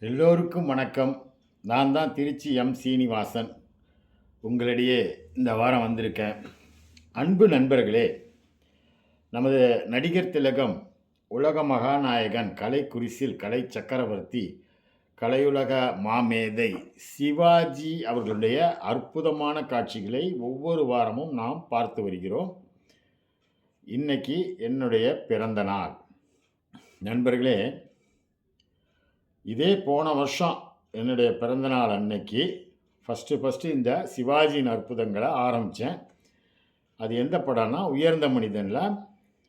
எல்லோருக்கும் வணக்கம். நான் தான் திருச்சி சீனிவாசன். உங்களிடையே இந்த வாரம் வந்திருக்கேன். அன்பு நண்பர்களே, நமது நடிகர் திலகம், உலக மகாநாயகன், கலைக்குரிசில் கலை சக்கரவர்த்தி, கலையுலக மாமேதை சிவாஜி அவர்களுடைய அற்புதமான காட்சிகளை ஒவ்வொரு வாரமும் நாம் பார்த்து வருகிறோம். இன்னைக்கு என்னுடைய பிறந்த நாள். நண்பர்களே, இதே போன வருஷம் என்னுடைய பிறந்தநாள் அன்னைக்கு ஃபஸ்ட்டு இந்த சிவாஜியின் அற்புதங்களை ஆரம்பித்தேன். அது எந்த படம்னா, உயர்ந்த மனிதனில்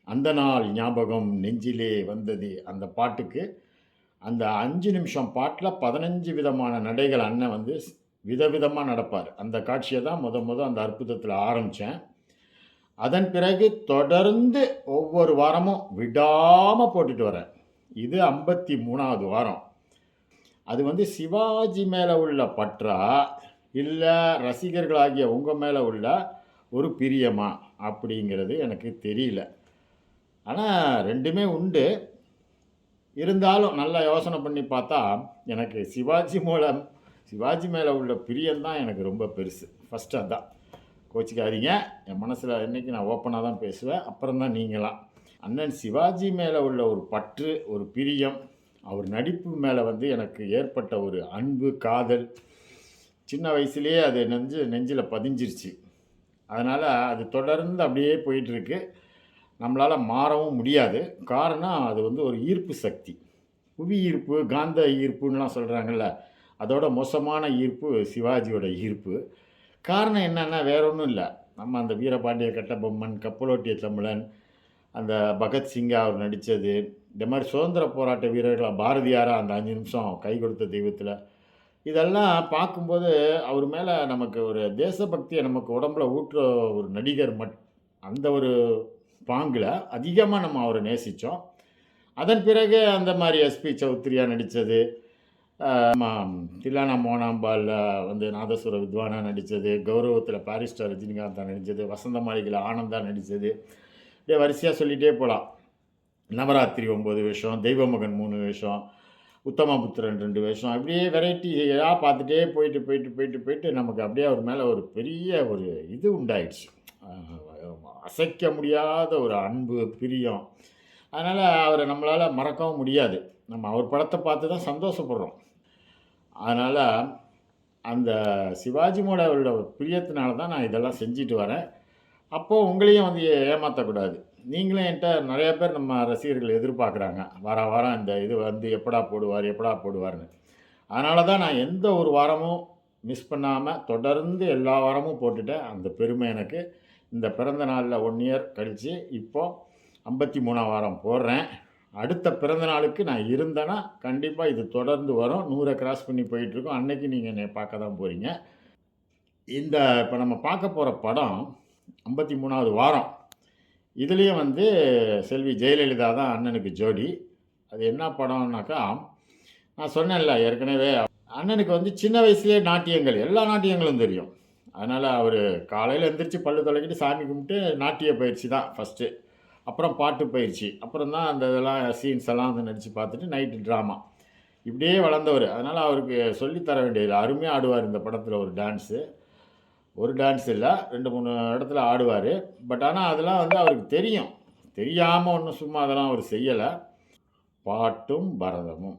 அந்த நாள் ஞாபகம் நெஞ்சிலே வந்தது அந்த பாட்டுக்கு, அந்த 5 நிமிஷம் பாட்டில் 15 விதமான நடைகள் அண்ணன் வந்து விதவிதமாக நடப்பார். அந்த காட்சியை தான் அந்த அற்புதத்தில் ஆரம்பித்தேன். அதன் பிறகு தொடர்ந்து ஒவ்வொரு வாரமும் விடாமல் போட்டுட்டு வரேன். இது 53வது வாரம். அது வந்து சிவாஜி மேலே உள்ள பற்றா, இல்லை ரசிகர்களாகிய உங்கள் மேலே உள்ள ஒரு பிரியமா அப்படிங்கிறது எனக்கு தெரியல. ஆனால் ரெண்டுமே உண்டு. இருந்தாலும் நல்லா யோசனை பண்ணி பார்த்தா எனக்கு சிவாஜி மேலே உள்ள பிரியம்தான் எனக்கு ரொம்ப பெருசு. ஃபஸ்ட்டு அதான். கோச்சிக்காதீங்க, என் மனசில் என்றைக்கு நான் ஓப்பனாக தான் பேசுவேன். அப்புறம்தான் நீங்களாம். அண்ணன் சிவாஜி மேலே உள்ள ஒரு பற்று, ஒரு பிரியம், அவர் நடிப்பு மேலே வந்து எனக்கு ஏற்பட்ட ஒரு அன்பு, காதல் சின்ன வயசுலேயே அது நெஞ்சில் பதிஞ்சிருச்சு. அதனால் அது தொடர்ந்து அப்படியே போயிட்டுருக்கு. நம்மளால் மாறவும் முடியாது. காரணம், அது வந்து ஒரு ஈர்ப்பு சக்தி. புவி ஈர்ப்பு, காந்த ஈர்ப்புன்னெலாம் சொல்கிறாங்கல்ல, அதோட மோசமான ஈர்ப்பு சிவாஜியோட ஈர்ப்பு. காரணம் என்னென்னா வேற ஒன்றும் இல்லை. நம்ம அந்த வீரபாண்டிய கட்டபொம்மன், கப்பலோட்டிய தமிழன், அந்த பகத்சிங்கா அவர் நடித்தது, இந்த மாதிரி சுதந்திர போராட்ட வீரர்களாக பாரதியாராக அந்த 5 நிமிஷம் கை கொடுத்த தெய்வத்தில், இதெல்லாம் பார்க்கும்போது அவர் மேலே நமக்கு ஒரு தேசபக்தியை நமக்கு உடம்புல ஊட்டுற ஒரு நடிகர் அந்த ஒரு பாங்கில் அதிகமாக நம்ம அவரை நேசித்தோம். அதன் பிறகு அந்த மாதிரி எஸ்பி சௌத்ரியா நடித்தது, தில்லானா மோனாம்பாலில் வந்து நாதஸ்வர வித்வானா நடித்தது, கௌரவத்தில் பாரிஸ்டர் ரஜினிகாந்தா நடித்தது, வசந்த மாளிகையில் ஆனந்தா நடித்தது, இப்படியே வரிசையாக சொல்லிகிட்டே போகலாம். நவராத்திரி 9 வேஷம், தெய்வமகன் 3 வேஷம், உத்தமபுத்திரன் 2 வேஷம், அப்படியே வெரைட்டியாக பார்த்துட்டே போயிட்டு நமக்கு அப்படியே அவர் மேலே ஒரு பெரிய ஒரு இது உண்டாயிடுச்சு. அசைக்க முடியாத ஒரு அன்பு, பிரியம். அதனால் அவரை நம்மளால் மறக்கவும் முடியாது. நம்ம அவர் படத்தை பார்த்து தான் சந்தோஷப்படுறோம். அதனால் அந்த சிவாஜி மேலே உள்ள பிரியத்தினால தான் நான் இதெல்லாம் செஞ்சுட்டு வரேன். அப்போது உங்களையும் வந்து ஏமாற்றக்கூடாது. நீங்களும் என்கிட்ட நிறைய பேர் நம்ம ரசிகர்கள் எதிர்பார்க்குறாங்க, வாரம் இந்த இது வந்து எப்படா போடுவார்னு. அதனால தான் நான் எந்த ஒரு வாரமும் மிஸ் பண்ணாமல் தொடர்ந்து எல்லா வாரமும் போட்டுட்டேன். அந்த பெருமை எனக்கு. இந்த பிறந்த நாளில் 1 இயர் கழித்து இப்போது 53ஆம் வாரம் போடுறேன். அடுத்த பிறந்த நாளுக்கு நான் இருந்தேன்னா கண்டிப்பாக இது தொடர்ந்து வரும். 100 கிராஸ் பண்ணி போயிட்டுருக்கோம். அன்னைக்கு நீங்கள் என்னை பார்க்க தான் போகிறீங்க. இப்போ நம்ம பார்க்க போகிற படம் 53வது வாரம். இதுலேயும் வந்து செல்வி ஜெயலலிதா தான் அண்ணனுக்கு ஜோடி. அது என்ன படம்னாக்கா, நான் சொன்னேன்ல ஏற்கனவே, அண்ணனுக்கு வந்து சின்ன வயசுலேயே நாட்டியங்கள், எல்லா நாட்டியங்களும் தெரியும். அதனால் அவர் காலையில் எழுந்திரிச்சு பல்லு துலக்கிட்டு சாமி கும்பிட்டு நாட்டிய பயிற்சி தான் ஃபஸ்ட்டு. அப்புறம் பாட்டு பயிற்சி, அப்புறம் தான் அந்த இதெல்லாம் சீன்ஸ் எல்லாம் வந்து நடித்து பார்த்துட்டு நைட்டு ட்ராமா, இப்படியே வளர்ந்தவர். அதனால் அவருக்கு சொல்லித்தர வேண்டியதில்லை. அருமையாக ஆடுவார் இந்த படத்தில். ஒரு டான்ஸ் இல்லை, 2-3 இடத்துல ஆடுவார். பட் ஆனால் அதெல்லாம் வந்து அவருக்கு தெரியும். தெரியாமல் ஒன்றும் சும்மா அதெல்லாம் அவர் செய்யலை. பாட்டும் பரதமும்.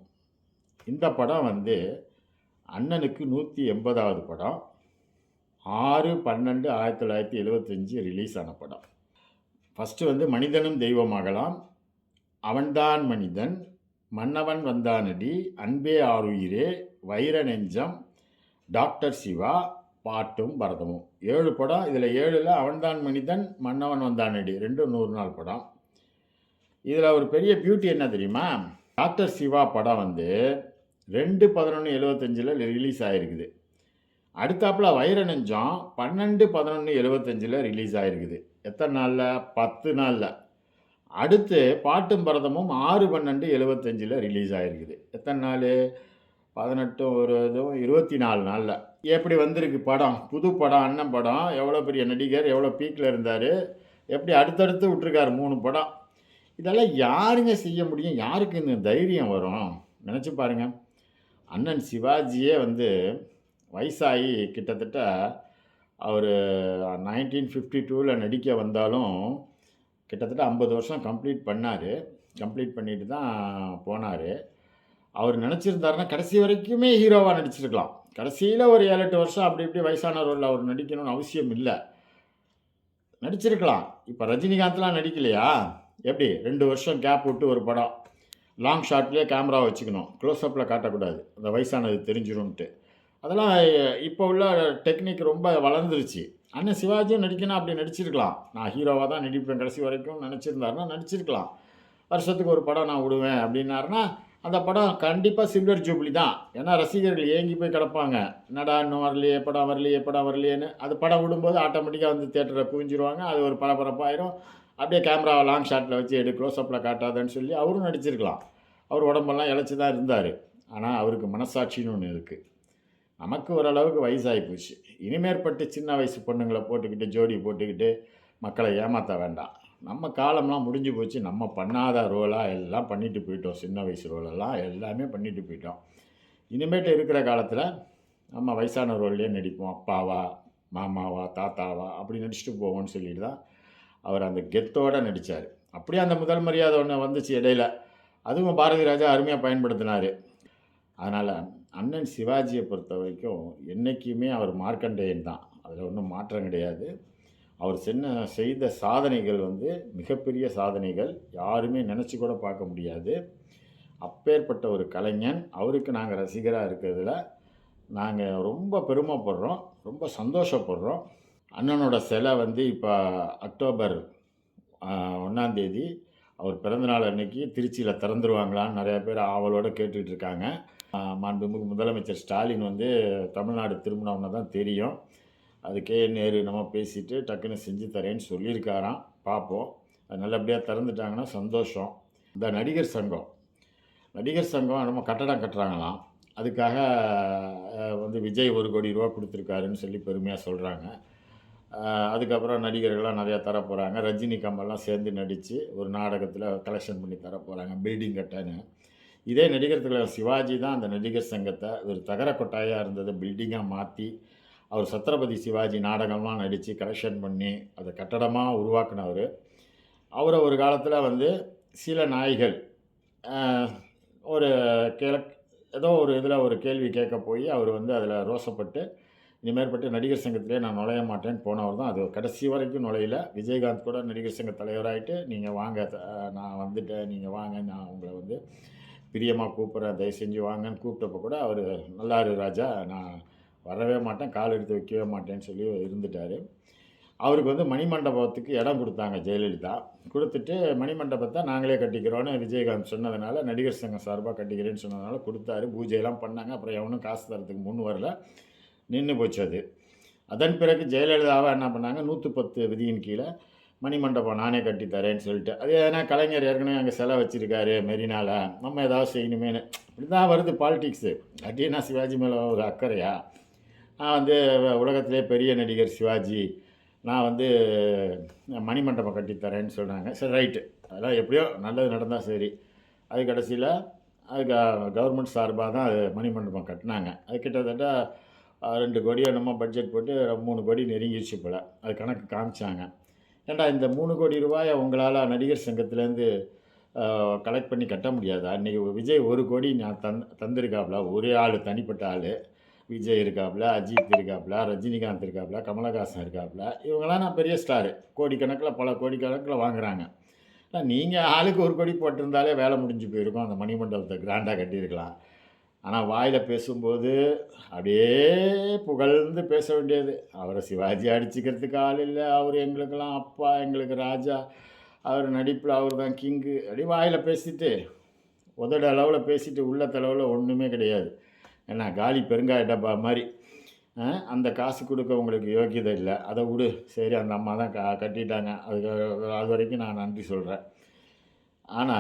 இந்த படம் வந்து அண்ணனுக்கு 180வது படம். 6/12/1975 ரிலீஸ் ஆன படம். ஃபஸ்ட்டு வந்து மனிதனும் தெய்வமாகலாம், அவன்தான் மனிதன், மன்னவன் வந்தானடி, அன்பே ஆருயிரே, வைர நெஞ்சம், டாக்டர் சிவா, பாட்டும் பரதமும். 7 படம். இதில் 7ல் அவன்தான் மனிதன், மன்னவன் வந்தானடி 2 100 நாள் படம். இதில் ஒரு பெரிய பியூட்டி என்ன தெரியுமா? டாக்டர் சிவா படம் வந்து 2/11/75 ரிலீஸ் ஆகிருக்குது. அடுத்தாப்பில் வைர நெஞ்சம் 12/11/75 ரிலீஸ் ஆகிருக்குது. எத்தனை நாளில்? 10 நாளில். அடுத்து பாட்டும் பரதமும் 6/12/75 ரிலீஸ் ஆகிருக்குது. எத்தனை நாள்? 18 ஒரு இதுவும் 24 நாளில். எப்படி வந்திருக்கு படம்? புது படம், அண்ணன் படம். எவ்வளோ பெரிய நடிகர், எவ்வளோ பீக்கில் இருந்தார், எப்படி அடுத்தடுத்து விட்டுருக்காரு 3 படம். இதெல்லாம் யாருங்க செய்ய முடியும்? யாருக்கு இந்த தைரியம் வரும்? நினச்சி பாருங்க. அண்ணன் சிவாஜியே வந்து வயசாகி கிட்டத்தட்ட அவரு 1952ல நடிக்க வந்தாலும், கிட்டத்தட்ட 50 வருஷம் கம்ப்ளீட் பண்ணாரு. கம்ப்ளீட் பண்ணிட்டு தான் போனாரு. அவர் நினச்சிருந்தாருன்னா, கடைசி வரைக்குமே ஹீரோவா நடிச்சிருக்கலாம். கடைசியில ஒரு 7, 8 வருஷம் அப்படி இப்படி வயசான ரோல்ல அவர் நடிக்கணும்னு அவசியம் இல்ல. நடிச்சிருக்கலாம். இப்ப ரஜினிகாந்த்லாம் நடிக்கலையா? எப்படி 2 வருஷம் கேப் விட்டு ஒரு படம். லாங் ஷாட்லயே கேமராவ வச்சுக்கணும். க்ளோஸ் அப்ல காட்டக்கூடாது. அந்த வயசானது தெரிஞ்சிரும்ன்ட்டு. அதெல்லாம் இப்போ உள்ள டெக்னிக் ரொம்ப வளர்ந்துருச்சு. அண்ணன் சிவாஜியும் நடிக்கணும் அப்படி நடிச்சிருக்கலாம். நான் ஹீரோவா தான் நடிப்பேன் கடைசி வரைக்கும் நெனச்சிருந்தாருன்னா நடிச்சிருக்கலாம். வருஷத்துக்கு ஒரு படம் நான் விடுவேன் அப்படின்னாருன்னா, அந்த படம் கண்டிப்பா சில்வர் ஜூப்ளி தான். ஏன்னா ரசிகர்கள் ஏங்கி போய் கிடப்பாங்க. என்னடா இன்னும் வரலையே, படம் வரலையே, படம் வரலையேன்னு. அது படம் விடும்போது ஆட்டோமேட்டிக்கா வந்து தியேட்டர்ல குவிஞ்சிருவாங்க. அது ஒரு பரபரப்பாயிரும். அப்படியே கேமராவ லாங் ஷாட்ல வச்சு எடு, க்ளோஸ் அப்ல காட்டாதன்னு சொல்லி அவரும் நடிச்சிருக்கலாம். அவர் உடம்பெல்லாம் இளைச்சு தான் இருந்தாரு. ஆனா, அவருக்கு மனசாட்சின்னு ஒண்ணு இருக்கு. நமக்கு ஓரளவுக்கு வயசாகி போச்சு. இனிமேற்பட்டு சின்ன வயசு பொண்ணுங்கள போட்டுக்கிட்டு, ஜோடி போட்டுக்கிட்டு மக்களை ஏமாத்த வேண்டாம். நம்ம காலம்லாம் முடிஞ்சு போச்சு. நம்ம பண்ணாத ரோலா எல்லாம் பண்ணிட்டு போயிட்டோம். சின்ன வயசு ரோலெல்லாம் எல்லாமே பண்ணிட்டு போயிட்டோம். இனிமேட்டு இருக்கிற காலத்தில நம்ம வயசான ரோல்லேயே நடிப்போம். அப்பாவா, மாமாவா, தாத்தாவா அப்படி நடிச்சுட்டு போவோம்ன்னு சொல்லிட்டு தான் அவர் அந்த கெத்தோட நடிச்சாரு. அப்படியே அந்த முதல் மரியாதை ஒண்ணு வந்துச்சு இடையில. அதுவும் பாரதி ராஜா அருமையா பயன்படுத்தினாரு. அதனால அண்ணன் சிவாஜிய பொறுத்தவரைக்கும் என்னைக்குமே அவர் மார்க்கண்டேயன் தான். அதில ஒண்ணும் மாற்றம் கிடையாது. அவர் செய்த சாதனைகள் வந்து மிகப்பெரிய சாதனைகள். யாருமே நெனச்சு கூட பார்க்க முடியாது. அப்பேற்பட்ட ஒரு கலைஞன். அவருக்கு நாங்க ரசிகரா இருக்கிறதுல நாங்க ரொம்ப பெருமைப்படுறோம். ரொம்ப சந்தோஷப்படுறோம். அண்ணனோட சிலை வந்து இப்ப அக்டோபர் 1ஆம் தேதி அவர் பிறந்தநாள் அன்னைக்கு திருச்சியில திறந்துருவாங்களான்னு நெறைய பேர் ஆவலோட கேட்டுட்டு இருக்காங்க. மாண்புமிகு முதலமைச்சர் ஸ்டாலின் வந்து தமிழ்நாடு திரும்புனோன தான் தெரியும். அது கே.என். நேரு என்னமோ பேசிட்டு டக்குன்னு செஞ்சு தரேன்னு சொல்லியிருக்காராம். பார்ப்போம். அது நல்லபடியா திறந்துட்டாங்கன்னா சந்தோஷம். இந்த நடிகர் சங்கம். நடிகர் சங்கம் என்னமோ கட்டடம் கட்டுறாங்களாம். அதுக்காக வந்து விஜய் ரூ. 1,00,00,000 குடுத்துருக்காருன்னு சொல்லி பெருமையா சொல்றாங்க. அதுக்கப்புறம் நடிகர்கள்லாம் நிறையா தரப்போறாங்க. ரஜினி, கமல்லாம் சேர்ந்து நடிச்சு ஒரு நாடகத்தில கலெக்ஷன் பண்ணி தரப்போறாங்க. பில்டிங் கட்டன்னு. இதே நடிகர் திலகம் சிவாஜி தான் அந்த நடிகர் சங்கத்த ஒரு தகர கொட்டாயா இருந்தத பில்டிங்கா மாத்தி, அவர் சத்ரபதி சிவாஜி நாடகம்லாம் நடிச்சு கலெக்ஷன் பண்ணி, அத கட்டடமா உருவாக்குனவரு. அவர ஒரு காலத்தில வந்து சில நாய்கள் அ ஒரு ஏதோ ஒரு இதில ஒரு கேள்வி கேட்க போயி, அவர் வந்து அதில ரோசப்பட்டு, இனிமேற்பட்டு நடிகர் சங்கத்திலே நான் நுழைய மாட்டேன்னு போனவர் தான். அது கடைசி வரைக்கும் நுழையல. விஜயகாந்த் கூட நடிகர் சங்க தலைவராயிட்டு, "நீங்க வாங்க நான் வந்துட்டேன். நீங்க வாங்க. நான் உங்கள வந்து பிரியமா கூப்பிட்றேன். தயவு செஞ்சு வாங்கன்னு" கூப்பிட்டப்ப கூட அவரு, "நல்லா இரு ராஜா. நான் வரவே மாட்டேன். கால் எடுத்து வைக்கவே மாட்டேன்னு" சொல்லி இருந்துட்டாரு. அவருக்கு வந்து மணிமண்டபத்துக்கு இடம் குடுத்தாங்க ஜெயலலிதா. குடுத்துட்டு மணிமண்டபத்த நாங்களே கட்டிக்கிறோன்னு விஜயகாந்த் சொன்னதுனால, நடிகர் சங்கம் சார்பா கட்டிக்கிறேன்னு சொன்னதுனால குடுத்தாரு. பூஜையெல்லாம் பண்ணாங்க. அப்புறம் எவனும் காசு தர்றதுக்கு முன் வரல. நின்னு போச்சு அது. அதன் பிறகு ஜெயலலிதாவ என்ன பண்ணாங்க, 110 விதியின் கீழ மணிமண்டபம் நானே கட்டி தரேன்னு சொல்லிட்டு. அது ஏன்னா கலைஞர் ஏற்கனவே அங்க சிலை வச்சிருக்காரு மெரினால. நம்ம ஏதாவது செய்யணுமேன்னு. இப்படிதான் வருது பாலிடிக்ஸு. இல்லாட்டினா சிவாஜி மேல ஒரு அக்கறையா? நான் வந்து உலகத்திலேயே பெரிய நடிகர் சிவாஜி. நான் வந்து மணிமண்டபம் கட்டி தரேன்னு சொன்னாங்க. சரி ரைட்டு. அதெல்லாம் எப்படியோ நல்லது நடந்தா சரி. அது கடைசியில அது கவர்மெண்ட் சார்பா தான் அது மணிமண்டபம் கட்டுனாங்க. அது கிட்டத்தட்ட 2 கோடியோ என்னமோ பட்ஜெட் போட்டு 3 கோடி நெருங்கிருச்சு போல. அது கணக்கு காமிச்சாங்க. ஏன்டா இந்த 3 கோடி ரூபாய உங்களால நடிகர் சங்கத்திலேருந்து கலெக்ட் பண்ணி கட்ட முடியாதா? இன்னைக்கு விஜய் 1 கோடி நான் தந்திருக்காப்புல. ஒரே ஆளு, தனிப்பட்ட ஆளு. விஜய் இருக்காப்புல, அஜித் இருக்காப்புல, ரஜினிகாந்த் இருக்காப்புல, கமலஹாசன் இருக்காப்புல. இவங்கலாம் நான் பெரிய ஸ்டாரு. கோடிக்கணக்கில பல கோடிக்கணக்கில வாங்குறாங்க. நீங்க ஆளுக்கு 1 கோடி போட்டிருந்தாலே வேலை முடிஞ்சு போயிருக்கும். அந்த மணிமண்டபத்த கிராண்டா கட்டியிருக்கலாம். ஆனா வாயில பேசும்போது அப்படியே புகழ்ந்து பேச வேண்டியது. அவர சிவாஜி அடிச்சுக்கிறதுக்கு ஆள் இல்ல. அவரு எங்களுக்கெல்லாம் அப்பா, எங்களுக்கு ராஜா. அவர் நடிப்புல அவர் தான் கிங்கு. அப்படி வாயில பேசிட்டு, உதடு அளவுல பேசிட்டு, உள்ளத்தளவுல ஒண்ணுமே கிடையாது. என்ன காலி பெருங்காய டப்பா மாரி. அந்த காசு குடுக்க உங்களுக்கு யோக்கியதை இல்ல. அத உடு. சரி அந்த அம்மா தான் கட்டிட்டாங்க. அதுவரைக்கும் நான் நன்றி சொல்றேன். ஆனா,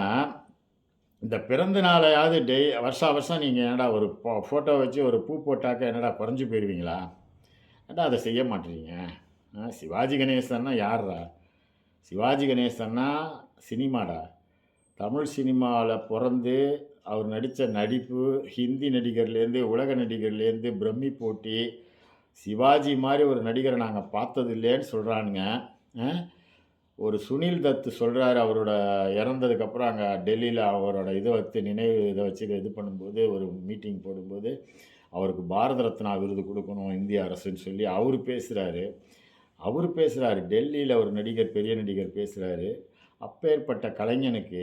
இந்த பிறந்த நாளையாவது வருஷா வருஷம் நீங்க என்னடா ஒரு ஃபோட்டோ வச்சு ஒரு பூ போட்டாக்க என்னடா குறைஞ்சு போயிருவீங்களா? ஏன்டா அத செய்ய மாட்றீங்க? சிவாஜி கணேசன்னா யார்றா? சிவாஜி கணேசன்னா சினிமாடா. தமிழ் சினிமாவுல பொறந்து அவர் நடித்த நடிப்பு, ஹிந்தி நடிகர்லேருந்து, உலக நடிகர்லேருந்து, பிரம்மி போட்டி, சிவாஜி மாதிரி ஒரு நடிகரை நாங்கள் பார்த்தது இல்லைன்னு சொல்கிறானுங்க. ஒரு சுனில் தத் சொல்கிறாரு, அவரோட இறந்ததுக்கப்புறம் அங்கே டெல்லியில் அவரோட இதை வச்சு நினைவு இதை வச்சு இது பண்ணும்போது, ஒரு மீட்டிங் போடும்போது, அவருக்கு பாரத ரத்னா விருது கொடுக்கணும் இந்திய அரசுன்னு சொல்லி அவர் பேசுகிறாரு. டெல்லியில் ஒரு நடிகர், பெரிய நடிகர் பேசுகிறாரு. அப்பேற்பட்ட கலைஞனுக்கு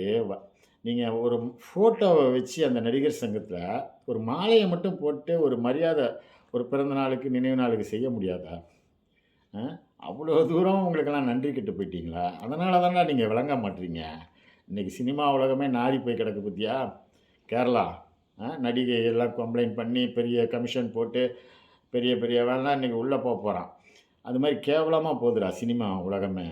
நீங்கள் ஒரு ஃபோட்டோவை வச்சு அந்த நடிகர் சங்கத்தில் ஒரு மாலையை மட்டும் போட்டு ஒரு மரியாதை, ஒரு பிறந்த நாளுக்கு, நினைவு நாளுக்கு செய்ய முடியாதா? அவ்வளோ தூரம் உங்களுக்கெல்லாம் நன்றி கெட்டு போயிட்டீங்களா? அதனால தானே நீங்கள் விளங்க மாட்டீங்க. இன்றைக்கி சினிமா உலகமே நாரி போய் கிடக்கு பற்றியா? கேரளா நடிகைகள்லாம் கம்ப்ளைண்ட் பண்ணி பெரிய கமிஷன் போட்டு பெரிய பெரிய வேலைலாம் இன்றைக்கி உள்ளே போகிறான். அது மாதிரி கேவலமாக போகுதுடா சினிமா உலகமே.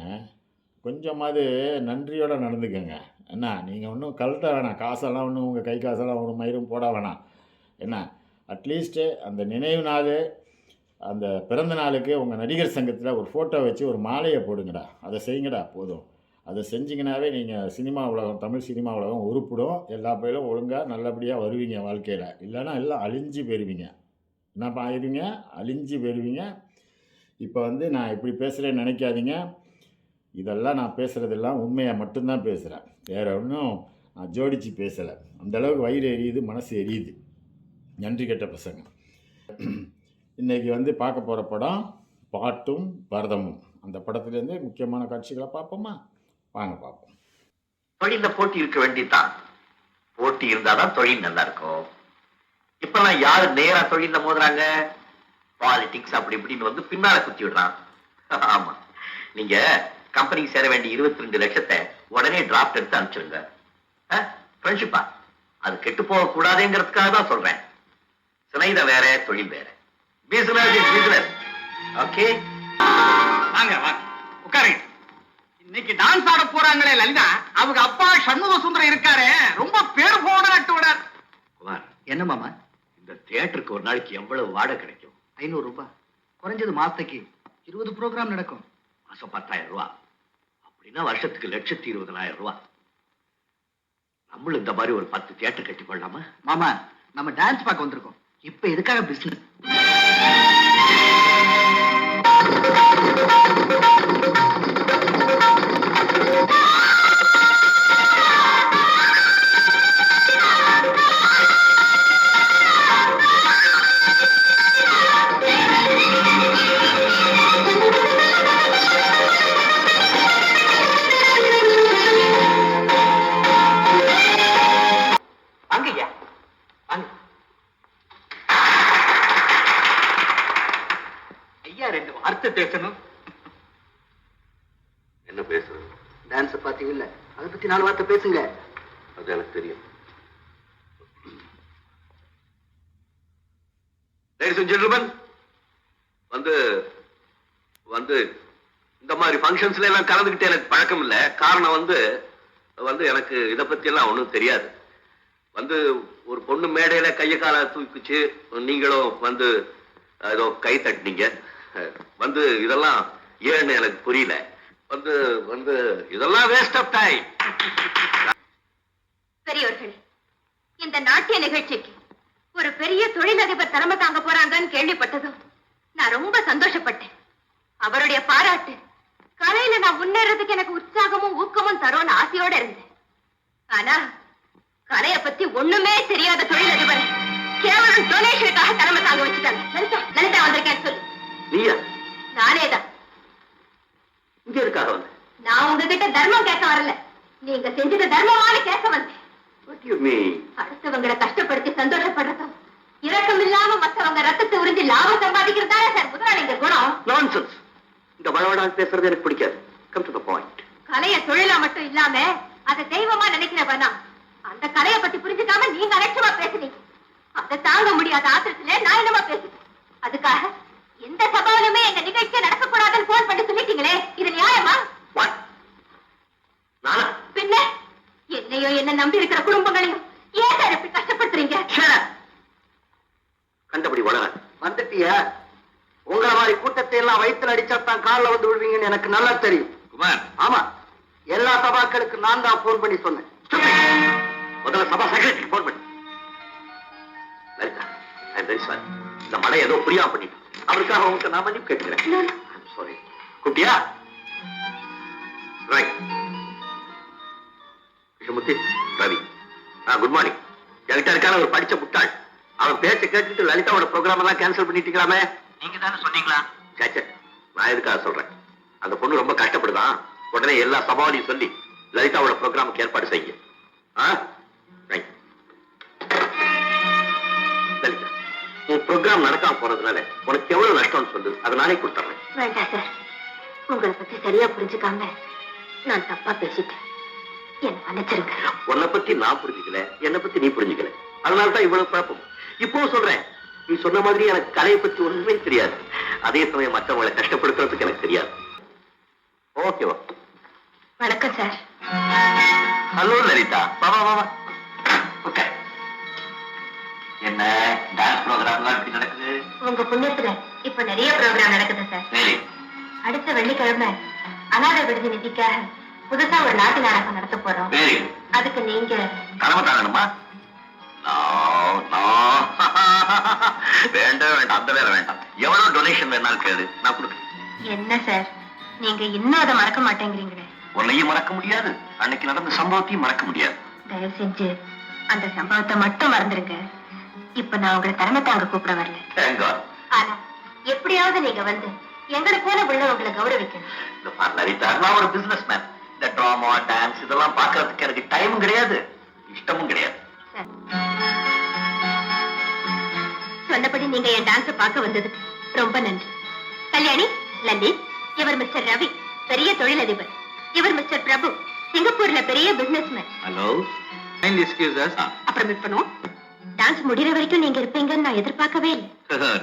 கொஞ்சமாவது நன்றியோடு நடந்துக்கங்க. என்ன, நீங்கள் ஒன்றும் கழட்ட வேணாம், காசெல்லாம் ஒன்றும் உங்கள் கை காசெல்லாம் ஒரு மயிரும் போட வேணாம். என்ன, அட்லீஸ்ட்டு அந்த நினைவு நாள், அந்த பிறந்த நாளுக்கு உங்கள் நடிகர் சங்கத்தில் ஒரு ஃபோட்டோ வச்சு ஒரு மாலையை போடுங்கடா. அதை செய்யுங்கடா போதும். அதை செஞ்சிங்கனாவே நீங்கள் சினிமா உலகம், தமிழ் சினிமா உலகம் உருப்பிடும். எல்லா பேரும் ஒழுங்காக நல்லபடியாக வருவீங்க வாழ்க்கையில். இல்லைன்னா எல்லாம் அழிஞ்சு போயிடுவீங்க. என்னப்பா ஆயிடுவீங்க? அழிஞ்சு போயிடுவீங்க. இப்போ நான் இப்படி பேசுகிறேன்னு நினைக்காதீங்க. இதெல்லாம் நான் பேசுகிறதெல்லாம் உண்மையாக மட்டும்தான் பேசுகிறேன். வேறு ஒன்றும் நான் ஜோடித்து பேசலை. அந்தளவுக்கு வயிறு எரியுது, மனசு எரியுது. நன்றி கெட்ட பசங்க. இன்றைக்கி பார்க்க போகிற படம் பாட்டும் பரதமும். அந்த படத்துலேருந்து முக்கியமான காட்சிகளை பார்ப்போமா? வாங்க பார்ப்போம். தொழிலில் போட்டி இருக்க வேண்டியதுதான். போட்டி இருந்தாதான் தொழில் நல்லா இருக்கும். இப்பெல்லாம் யாரு நேரா தொழில மோதுறாங்க? பாலிடிக்ஸ் அப்படி இப்படின்னு பின்னால குத்தி விடுறான். ஆமா, நீங்க கம்பெனிக்கு சேர வேண்டிய 22 லட்சத்தை உடனே டிராப்ட் எடுத்து அனுப்பிச்சிருங்க. ஃப்ரெண்ட்ஷிப்பா அது கெட்டு போக கூடாதுங்கிறதுக்காக தான் சொல்றேன். சிலைத வேற, தொழில் வேற. பிசினஸ். ஓகே, வாங்க வாங்க உட்காருங்க. இன்னைக்கு டான்ஸ் ஆட போறாங்களே லலிதா, அவங்க அப்பா சண்முக சுந்தரம் இருக்காரு, ரொம்ப பேர் போன நட்டுவிடார். குமார், என்ன மாமா, இந்த தியேட்டருக்கு ஒரு நாளைக்கு எவ்வளவு வாடகை கிடைக்கும்? 500 ரூபாய். குறைஞ்சது மாசத்துக்கு 20 ப்ரோக்ராம் நடக்கும். மாசம் 10,000 ரூபாய். அப்படின்னா வருஷத்துக்கு 1,20,000 ரூபாய். நம்மளும் இந்த மாதிரி ஒரு 10 தியேட்டர் கட்டி கொள்ளலாமா? மாமா, நம்ம டான்ஸ் பார்க்க வந்திருக்கோம். இப்ப எதுக்காக பிசினஸ்? பேசணும். என்ன பேசுறது? டான்ஸ் பாத்தீங்கல்ல, அதை பத்தி 4 வார்த்தை பேசுங்க. அது எனக்கு தெரியும். Ladies and gentlemen, இந்த மாதிரி ஃபங்க்ஷன்ஸ்ல எல்லாம் கலந்துக்கிட்டு எனக்கு பழக்கம் இல்லை. காரணம் எனக்கு இதை பத்தி எல்லாம் ஒன்றும் தெரியாது. ஒரு பொண்ணு மேடையில கைய கால தூக்கிச்சு, நீங்களும் ஏதோ கை தட்டினீங்க. இதெல்லாம் ஏன்னு எனக்கு புரியல. இதெல்லாம் வேஸ்ட் ஆஃப் டைம். பெரியவர்களே, இந்த நாட்டிய நிகழ்ச்சிக்கு ஒரு பெரிய தொழிலதிபர் தலைமை தாங்க போறாங்கன்னு கேள்விப்பட்டதும் நான் ரொம்ப சந்தோஷப்பட்டேன். அவருடைய பாராட்டு கலையில நான் முன்னேறதுக்கு எனக்கு உற்சாகமும் ஊக்கமும் தரும்னு ஆசையோட இருந்தேன். ஆனா கலையை பத்தி ஒண்ணுமே தெரியாத தொழிலதிபர் கேவலம் டொனேஷனுக்காக தலைமை தாங்க வச்சுட்டாங்க. லலிதா வந்திருக்கேன் சொல்லு. நீயா? நானேதான். இங்க இருக்காக நான் உங்ககிட்ட தர்மம் கேட்க வரல, நீங்க செஞ்சது தர்மமான கேட்க வந்தேன். அடுத்தவங்களை கஷ்டப்படுத்தி சந்தோஷப்படுறதும், இரக்கம் இல்லாம மற்றவங்க ரத்தத்தை உறிஞ்சி லாபம் சம்பாதிக்கிறதா சார் முதலாளிங்க குணம். நான்சென்ஸ். இந்த வளவடால் பேசுறது எனக்கு பிடிக்காது. Come to the point. கலைய தொழிலா மட்டும் இல்லாம அதை தெய்வமா நினைக்கிறவனா, அந்த கலையை பத்தி புரிஞ்சுக்காம நீங்க அலட்சியமா பேசுனீங்க. அதை தாங்க முடியாத ஆத்திரத்துல நான் என்னமா பேசுறேன்? அதுக்காக எந்த சபாவிலுமே எங்க நிகழ்ச்சி நடக்கக்கூடாதுன்னு போன் பண்ணி சொல்லிட்டீங்களே, இது நியாயமா? பின்ன என்னையோ என்ன நம்பி இருக்கிற குடும்பங்களையும் ஏன் சார் இப்படி கஷ்டப்படுத்துறீங்க? கண்டபடி வளர வந்துட்டியா? உங்களை மாதிரி கூட்டத்தை எல்லாம் வயிற்றுல அடிச்சாத்தான் காலில் விழுவீங்கன்னு எனக்கு நல்லா தெரியும். குமார், ஆமா, எல்லா சபாக்களுக்கு நான் தான் போன் பண்ணி சொன்னேன். முதல்ல சபா செக்ரட்டரி போன் பண்ணு. Lalitha, I am very sorry. இந்த மழை ஏதோ புரியாம பண்ணிட்டு அவருக்காக உங்களுக்கு நான் மன்னிப்பு கேட்கிறேன். சாரி. குட்டியா right. Vishamuthi, Ravi, good morning. என்கிட்ட இருக்கான ஒரு படிச்ச முட்டாள். அவன் பேச்ச கேட்டுட்டு லலிதாவோட ப்ரோக்ராம் எல்லாம் கேன்சல் பண்ணிட்டீங்களாமே. நீங்க தானே சொன்னீங்களா? சேச்சே, நான் எதுக்காக சொல்றேன். அந்த பொண்ணு ரொம்ப கஷ்டப்படுதான். உடனே எல்லா சவாலையும் சொல்லி லலிதாவோட ப்ரோக்ராமுக்கு ஏற்பாடு செய்யுங்க. லலிதா, உன் ப்ரோக்ராம் நடக்காம போனதுனால உனக்கு எவ்வளவு நஷ்டம்னு சொல்லு, அதனாலே கொடுத்துறேன். வேண்டாம் சார், உங்களை பத்தி சரியா புரிஞ்சுக்காம நான் தப்பா பேசிட்டேன், என்ன மன்னிச்சிருங்க. உன்னை பத்தி நான் புரிஞ்சுக்கல, என்னை பத்தி நீ புரிஞ்சுக்கல, அதனாலதான் இவ்வளவு குழப்பம். இப்போ சொல்றேன், நீ சொன்ன மாதிரி எனக்கு கலையை பத்தி ஒண்ணுமே தெரியாது. அதே சமயம் மற்றவங்களை கஷ்டப்படுத்துறதுக்கு எனக்கு தெரியாது. ஓகேவா? வணக்கம் சார். ஹலோ லலிதா, வா வா வா. ஓகே. என்ன டான்ஸ் ப்ரோக்ராம்லாம் எப்படி நடக்குது? உங்க புண்ணியத்துல இப்ப நிறைய ப்ரோக்ராம் நடக்குது சார். சரி. அடுத்த வெள்ளிக்கிழமை அநாதை விடுதி நிதிக்காக புதுசா ஒரு நாட்டு நாடகம் நடத்த போறோம். சரி. அதுக்கு நீங்க தலைமை தாங்கணுமா? வேண்டாம் வேண்டாம், அந்த வேலை வேண்டாம். எவ்வளவு டொனேஷன் வேணாலும் கேளு, நான் கொடுக்குறேன். என்ன சார், நீங்க இன்னும் அதை மறக்க மாட்டேங்கிறீங்களே. உன்னையும் மறக்க முடியாது, அன்னைக்கு நடந்த சம்பவத்தையும் மறக்க முடியாது. தயவு செஞ்சு அந்த சம்பவத்தை மட்டும் மறந்துருங்க. இப்ப நான் உங்களை தலைமை தாங்க கூப்பிட வரல. Thank God. ஆனா எப்படியாவது நீங்க வந்து எங்களை போல உள்ளவங்களை கௌரவிக்கணும். இந்த பாரு லலிதா, நான் ஒரு பிசினஸ் மேன். இந்த டிராமா, டான்ஸ் இதெல்லாம் பார்க்கறதுக்கு எனக்கு டைமும் கிடையாது, இஷ்டமும் கிடையாது. சொன்னபடி நீங்க என் டான்ஸ பார்க்க வந்ததுக்கு ரொம்ப நன்றி. கல்யாணி, லலித், இவர் மிஸ்டர் ரவி, பெரிய தொழிலதிபர். இவர் மிஸ்டர் பிரபு, சிங்கப்பூர்ல பெரிய பிசினஸ்மேன். ஹலோ, அப்புறம் மீட் பண்ணுவோம். டான்ஸ் முடிகிற வரைக்கும் நீங்க இருப்பீங்கன்னு நான் எதிர்பார்க்கவே இல்லை.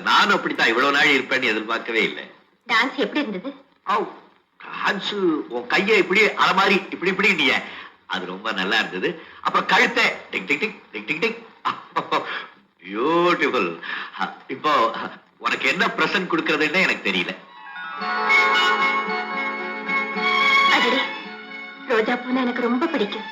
நானும் அப்படித்தான் இவ்வளவு நாள் இருப்பேன்னு எதிர்பார்க்கவே இல்லை. டான்ஸ் எப்படி இருந்தது? டான்ஸ், உன் கையை இப்படி அலமாரி இப்படி இப்படி நீ, அது ரொம்ப நல்லா இருந்தது. அப்புறம் கழுத்தை tick tick tick tick tick tick, beautiful. இப்போ உனக்கு என்ன பிரசன்ட் கொடுக்கறதுன்னு எனக்கு தெரியல. அடடே, ரோஜா பூனா எனக்கு ரொம்ப பிடிக்கும்.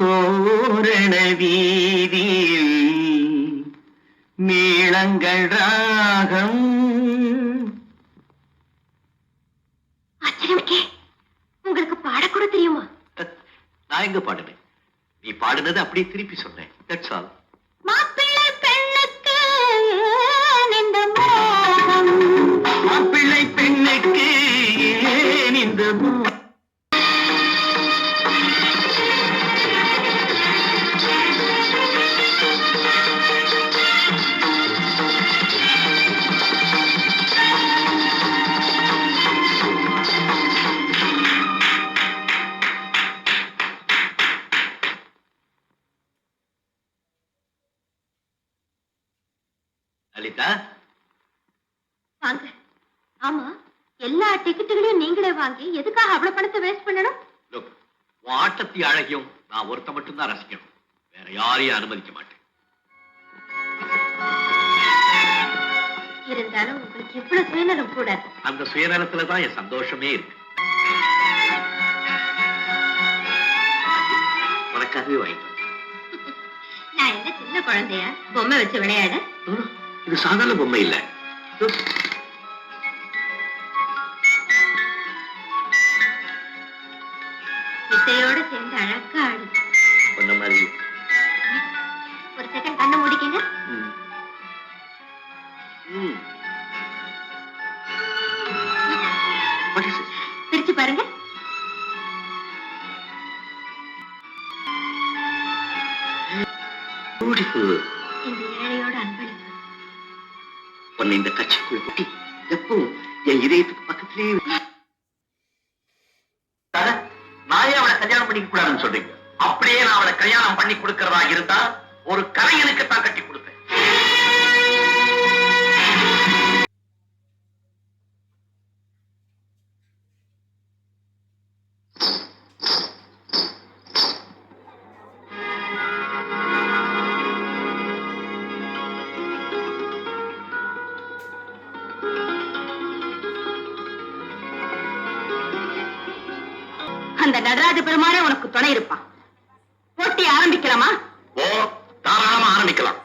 தோரண வீதியில் மேளங்கள் ராகம். ஆச்சரியமே, உங்களுக்கு பாடக்கூட தெரியுமா? நான் எங்க பாடுனேன், நீ பாடுனது அப்படியே திருப்பி சொன்னேன். That's all. மாப்பிள்ளை பெண்ணுக்கு ஏன் இந்த மோகம், மாப்பிள்ளை பெண்ணுக்கு ஏன் இந்த மோகம். லலிதா, வாங்க. ஆமா, எல்லா டிக்கெட்டுகளையும் நீங்களே வாங்கி எதுக்காக அவ்வளவு பணத்தை வேஸ்ட் பண்ணணும்? லுக், உன் ஆட்டத்தை அழகியும் நான் ஒருத்த மட்டும் தான் ரசிக்கணும், வேற யாரையும் அனுமதிக்க மாட்டேன். இருந்தாலும் உங்களுக்கு எவ்வளவு சுயநலம் கூட. அந்த சுயநலத்துல தான் என் சந்தோஷமே இருக்கு. உனக்காகவே வாங்கிட்டு நான் என்ன சின்ன குழந்தையா பொம்மை வச்சு விளையாட? இது சாதாரண பொம்மை இல்ல. இசையோட சேர்ந்து அழகா ஆடு. பொண்ண மாதிரி. ஒரு செகண்ட் கண்ணை மூடிக்கங்க. பிரிச்சு பாருங்க. பியூட்டிஃபுல். இந்த ஏழையோட அன்பளிப்பு. பொண்ணு இந்த கட்சிக்குள் குட்டி எப்பவும் என் இதயத்துக்கு பக்கத்திலேயே. நான் ஏன் அவளை கல்யாணம் பண்ணிக்க கூடாதுன்னு சொல்றீங்க? அப்படியே நான் அவளை கல்யாணம் பண்ணி கொடுக்கறதா இருந்தா ஒரு கலைஞனுக்கு தான் கட்டி கொடுப்பேன். அந்த நடராஜ பெருமானே உனக்கு துணை இருப்பான். போட்டி ஆரம்பிக்கலாமா? ஓ, தாராளமா ஆரம்பிக்கலாம்.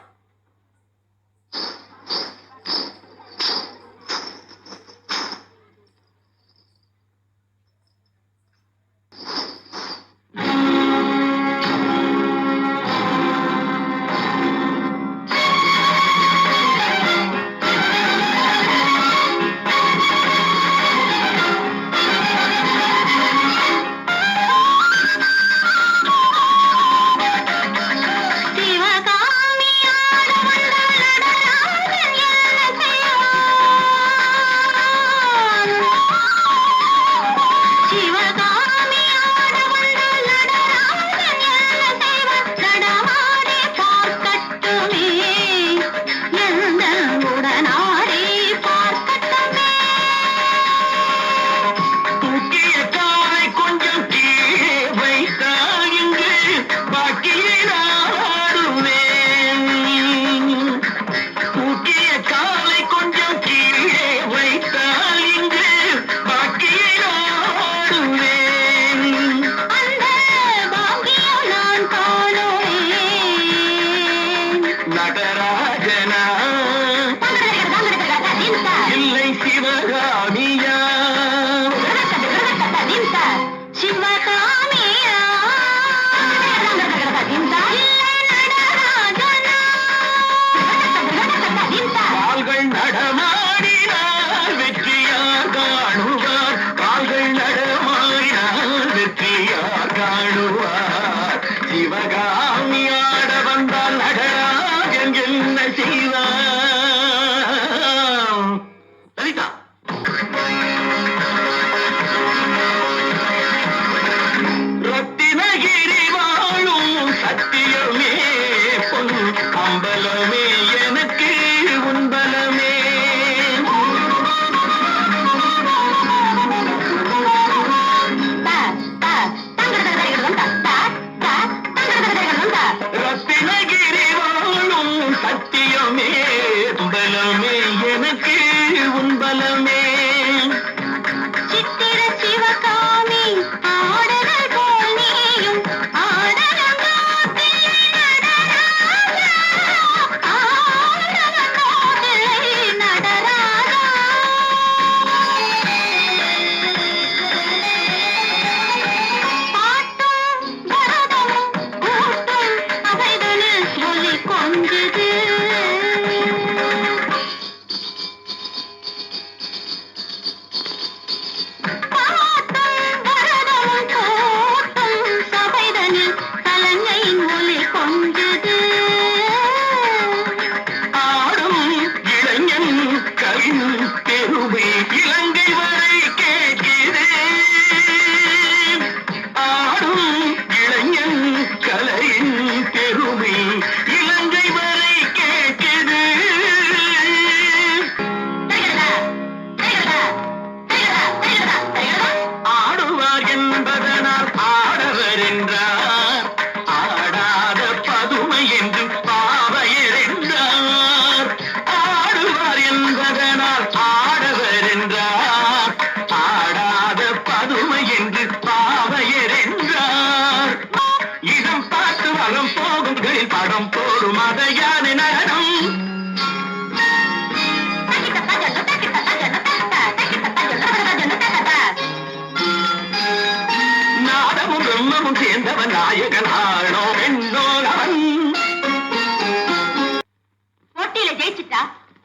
போட்டியில ஜெயிச்சுட்டா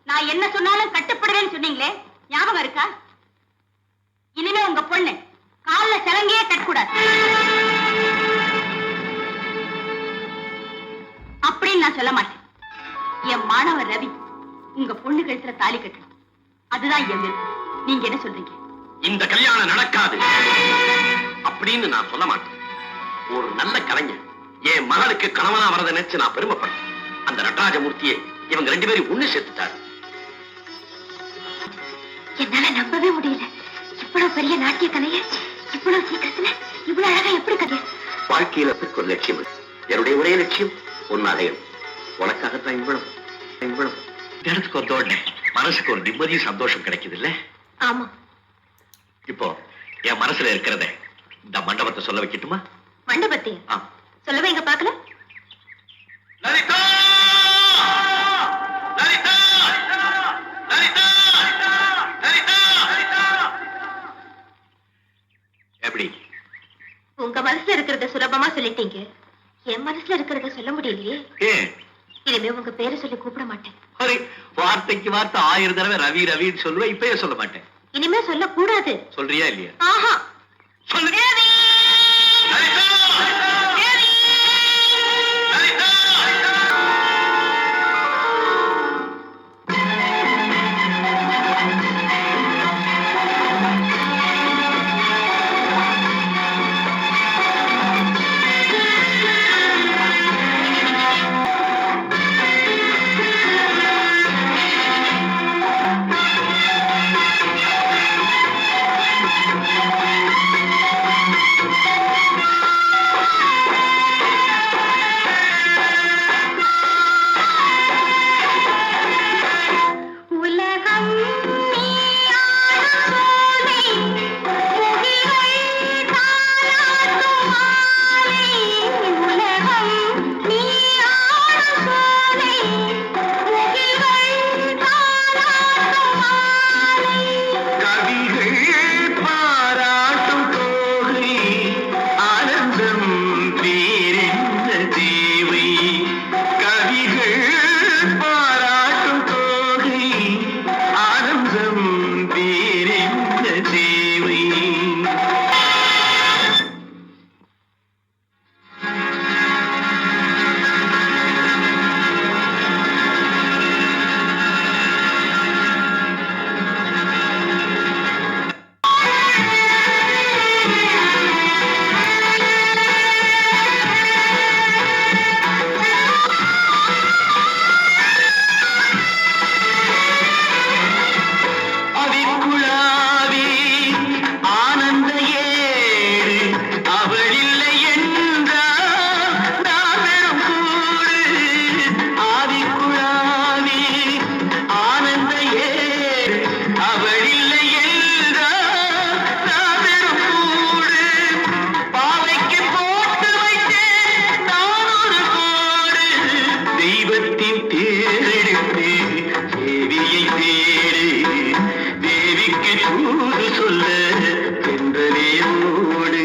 நான் என்ன சொன்னாலும் கட்டுப்படுவேன்னு சொன்னீங்களே, ஞாபகம் இருக்கா? இனிமே உங்க பொண்ணு கால்ல சலங்கையே கட்டக்கூடாது அப்படின்னு நான் சொல்ல மாட்டேன். என் மாணவர் ரவி உங்க பொண்ணு கழுத்துல தாலி கட்டணும், அதுதான் என் விருப்பம். நீங்க என்ன சொல்றீங்க? இந்த கல்யாணம் நடக்காது அப்படின்னு நான் சொல்ல மாட்டேன். ஒரு நல்ல கலைஞர் என் மகளுக்கு கணவனா வரதை நினைச்சு நான் பெருமைப்படுறேன். அந்த நடராஜமூர்த்தியை இவங்க 2 பேரும் ஒண்ணு சேர்த்துட்டாரு. என்னால நம்பவே முடியல. இவ்வளவு பெரிய நாட்டிய கலைய இவ்வளவு சீக்கிரத்துல இவ்வளவு அழகா எப்படி கதை? வாழ்க்கையில ஒரு லட்சியம், என்னுடைய ஒரே லட்சியம் ஒன்னாக உனக்காகத்தான் இவ்வளவு இடத்துக்கு வந்தோடனே மனசுக்கு ஒரு நிம்மதி சந்தோஷம் கிடைக்குது இல்ல? ஆமா. இப்போ என் மனசுல இருக்கிறத இந்த மண்டபத்தை சொல்ல வைக்கட்டுமா? மண்டபத்தை ஆ. சொல்ல வைங்க பாக்கல. லலிதா! லலிதா! லலிதா! லலிதா! எப்படி? உங்க மனசுல இருக்கிறத சுலபமா சொல்லிட்டீங்க. என் மனசுல இருக்கிறத சொல்ல முடியலையே. ஏன்? இனிமே உங்க பேரை சொல்லி கூப்பிட மாட்டேன். அரே, வார்த்தைக்கு வார்த்தை 1000 தடவை ரவி ரவின்னு சொல்லுவேன். இப்பயே சொல்ல மாட்டேன். இனிமே சொல்ல கூடாது. சொல்றியா இல்லையா? ஆஹா. சொல்லு. லலிதா! லலிதா! உலகம் நீயாடும் சோலை, முகில்கள் தாலாட்டும் மாலை. உலகம் நீயாடும் சோலை, முகில்கள் தாலாட்டும் மாலை. கவிகள் பாராட்டும் தோகை ஆனந்தம் வேறென்ன தேவை? கவிகள் பாராட்டும் தோகை ஆனந்தம் வேறென்ன தேவை? அவிக்குழாவே ஆனந்த ஏடு அவள் இல்லை என்றால் நான் பெறும் கூடு. ஆவிக்குழாவே ஆனந்த ஏடு அவள் இல்லை என்றால் நான் பெறும் கூடு. பாவைக்கு போட்டு வைத்தேன் நான் ஒரு கோடு. தெய்வத்தின் தேரெடுத்து தேவியை தேடு. தேவிக்கு தூது சொல்ல சென்றலே ஓடு.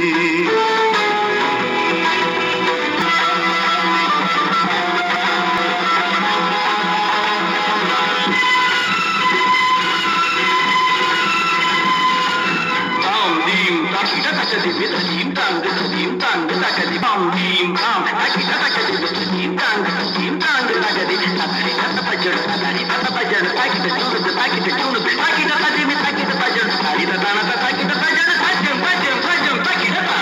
தாம் தீம் தாக்கிட்ட தக்கதி விதீம் தாங்கு தீம் தாங்கு தக்கதி தாம் தீம் தாம் தாக்கிட்ட தக்கதி விதீம் தாங்கு தீம் தாங்கு தக்கதி தக்கடி தத்த பஜ்ஜடு தக்கடி தத்த பஜ்ஜடு தாக்கிட்ட சூடு தாக்கிட்ட சூடு தாக்கிட்ட தஜிமி தாக்கிட்ட பஜ்ஜடு தாக்கிட்ட தானத தாக்கிட்ட பஜ்ஜடு பஜ்ஜம் பஜ்ஜம் பஜ்ஜம் தாக்கிட்ட தா.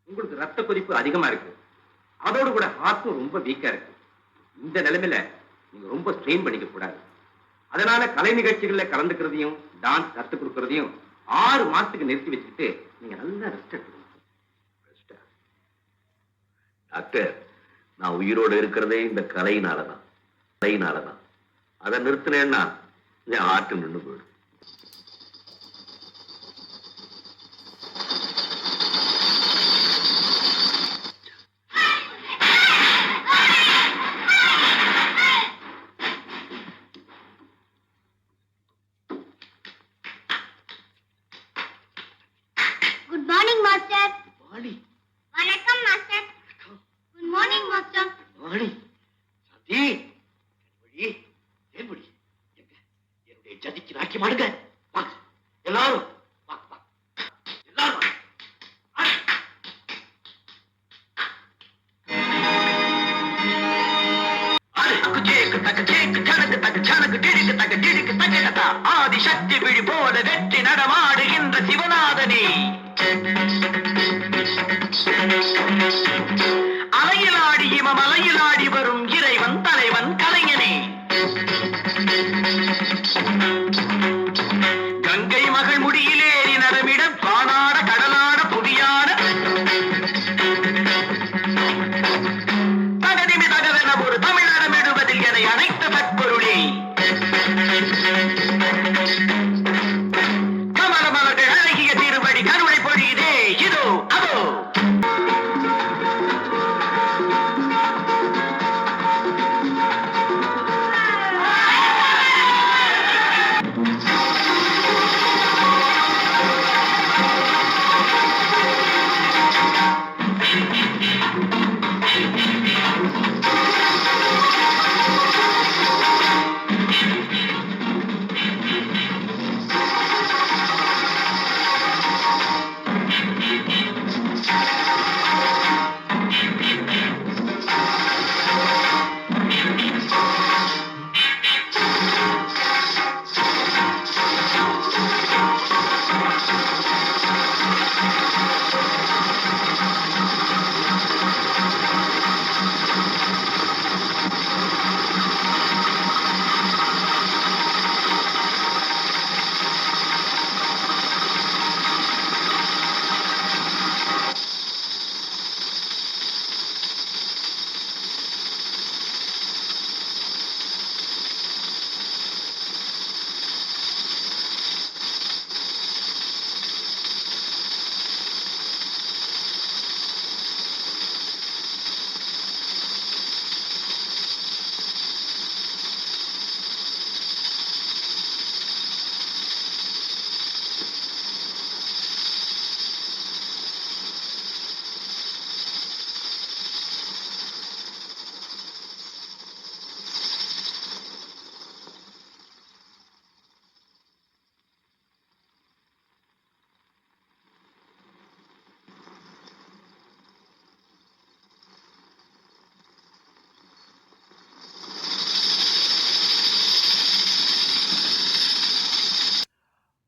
உங்களுக்கு ரத்த கொதிப்பு அதிகமா இருக்கு. அதோடு கூட ஹார்ட்டும் ரொம்ப வீக்கா இருக்கு. இந்த நிலைமையில நீங்க ரொம்ப ஸ்ட்ரெயின் பண்ணிக்க கூடாது. அதனால கலை நிகழ்ச்சிகள்ல கலந்துக்கிறதையும் டான்ஸ் கத்து கொடுக்கறதையும் 6 மாசத்துக்கு நிறுத்தி வச்சுக்கிட்டு நீங்க நல்லா ரெஸ்ட் எடுக்கணும். டாக்டர், நான் உயிரோடு இருக்கிறதே இந்த கலையினாலதான். அதை நிறுத்தினேன்னா என் ஆட்டு நின்று போயிடும். Good morning master. வாடி வணக்கம் மாஸ்டர். Good morning master. வாடி சதி வழி ஏன்படி என்னுடைய ஜதிக்கு ராக்கி மாடுங்க. வாங்க எல்லாரும் வாங்க வாங்க எல்லாரும் வாங்க. ஆதிசக்தி விழி போல வெற்றி நடமாடுகின்ற சிவநாதனே, அலையிலாடி இமமலையிலாடி வரும் இறைவன் தலைவன் கலைஞனே, கங்கை மகள் முடியிலேறி நரமிட பானாட கடலாட புதியான தகதிமி தகவென ஒரு தமிழடமிடுவதில் என அனைத்த தற்பொருளே.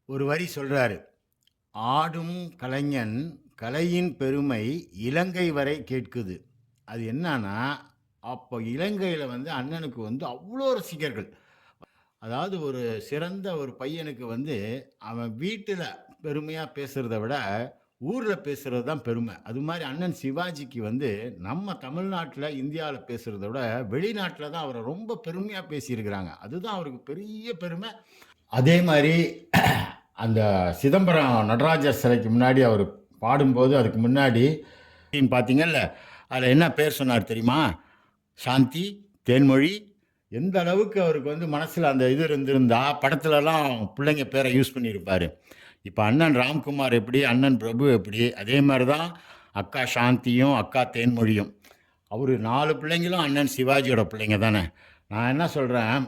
ஒரு வரி சொல்கிறாரு, ஆடும் கலைஞன் கலையின் பெருமை இலங்கை வரை கேட்குது. அது என்னன்னா, அப்போ இலங்கையில் வந்து அண்ணனுக்கு வந்து அவ்வளோ ரசிகர்கள். அதாவது ஒரு சிறந்த ஒரு பையனுக்கு வந்து அவன் வீட்டில் பெருமையாக பேசுகிறத விட ஊரில் பேசுகிறது தான் பெருமை. அது மாதிரி அண்ணன் சிவாஜிக்கு வந்து நம்ம தமிழ்நாட்டில் இந்தியாவில் பேசுகிறத விட வெளிநாட்டில் தான் அவரை ரொம்ப பெருமையாக பேசியிருக்கிறாங்க. அதுதான் அவருக்கு பெரிய பெருமை. அதே மாதிரி அந்த சிதம்பரம் நடராஜர் சிலைக்கு முன்னாடி அவர் பாடும்போது அதுக்கு முன்னாடி பார்த்தீங்கல்ல, அதில் என்ன பேர் சொன்னார் தெரியுமா? சாந்தி, தேன்மொழி. எந்த அளவுக்கு அவருக்கு வந்து மனசில் அந்த இது இருந்திருந்தா படத்துலலாம் பிள்ளைங்க பேரை யூஸ் பண்ணியிருப்பார். இப்போ அண்ணன் ராம்குமார் எப்படி, அண்ணன் பிரபு எப்படி, அதே மாதிரி தான் அக்கா சாந்தியும் அக்கா தேன்மொழியும். அவர் 4 பிள்ளைங்களும் அண்ணன் சிவாஜியோட பிள்ளைங்க தானே. நான் என்ன சொல்கிறேன்,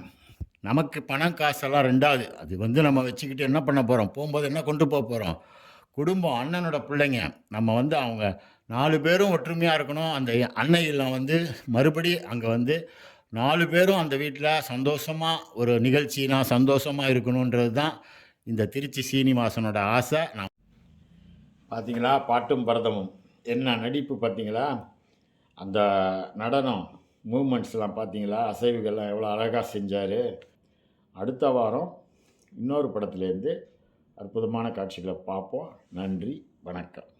நமக்கு பணம் காசெல்லாம் ரெண்டாவது. அது வந்து நம்ம வச்சுக்கிட்டு என்ன பண்ண போகிறோம், போகும்போது என்ன கொண்டு போக போகிறோம்? குடும்பம், அண்ணனோட பிள்ளைங்க. நம்ம வந்து அவங்க 4 பேரும் ஒற்றுமையாக இருக்கணும். அந்த அன்னை இல்லம் வந்து மறுபடி அங்கே வந்து 4 பேரும் அந்த வீட்டில் சந்தோஷமாக ஒரு நிகழ்ச்சினா சந்தோஷமாக இருக்கணுன்றது தான் இந்த திருச்சி சீனிவாசனோட ஆசை. நான் பார்த்தீங்களா, பாட்டும் பரதமும் என்ன நடிப்பு பார்த்தீங்களா, அந்த நடனம் மூமெண்ட்ஸ்லாம் பார்த்தீங்களா, அசைவுகள்லாம் எவ்வளோ அழகாக செஞ்சார். அடுத்த வாரம் இன்னொரு படத்துலேருந்து அற்புதமான காட்சிகளை பார்ப்போம். நன்றி, வணக்கம்.